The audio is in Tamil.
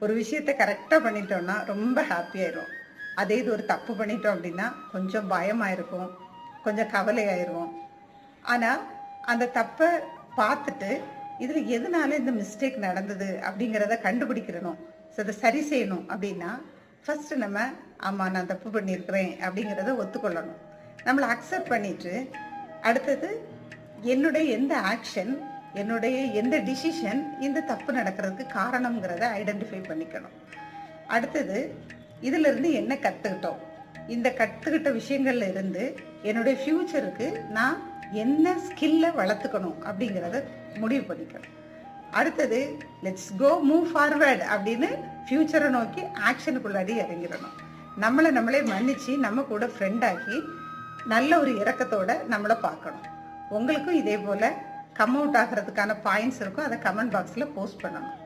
ஒரு விஷயத்தை கரெக்டாக பண்ணிட்டோம்னா ரொம்ப ஹாப்பியாயிரும். அதே இது ஒரு தப்பு பண்ணிட்டோம் அப்படின்னா கொஞ்சம் பயமாயிருக்கும், கொஞ்சம் கவலையாயிருவோம். ஆனால் அந்த தப்பை பார்த்துட்டு இதில் எதனால இந்த மிஸ்டேக் நடந்தது அப்படிங்கிறத கண்டுபிடிக்கிறணும். ஸோ அதை சரி செய்யணும் அப்படின்னா ஃபஸ்ட்டு நம்ம ஆமாம் நான் தப்பு பண்ணியிருக்கிறேன் அப்படிங்கிறத ஒத்துக்கொள்ளணும். நம்மளை அக்செப்ட் பண்ணிட்டு அடுத்தது என்னுடைய எந்த ஆக்ஷன், என்னுடைய எந்த டிசிஷன் இந்த தப்பு நடக்கிறதுக்கு காரணம்ங்கிறத ஐடென்டிஃபை பண்ணிக்கணும். அடுத்தது இதிலிருந்து என்ன கற்றுக்கிட்டோம், இந்த கற்றுக்கிட்ட விஷயங்கள்ல இருந்து என்னுடைய ஃப்யூச்சருக்கு நான் என்ன ஸ்கில்லை வளர்த்துக்கணும் அப்படிங்கிறத முடிவு பண்ணிக்கணும். அடுத்தது லெட்ஸ் கோ மூவ் ஃபார்வேர்டு அப்படின்னு ஃப்யூச்சரை நோக்கி ஆக்ஷனுக்குள்ளாடி இறங்கிடணும். நம்மளே மன்னிச்சு நம்ம கூட ஃப்ரெண்டாக்கி நல்ல ஒரு இரக்கத்தோட நம்மளை பார்க்கணும். உங்களுக்கும் இதே போல் கம் அவுட் ஆகிறதுக்கான பாயிண்ட்ஸ் இருக்கும், அதை கமெண்ட் பாக்ஸில் போஸ்ட் பண்ணணும்.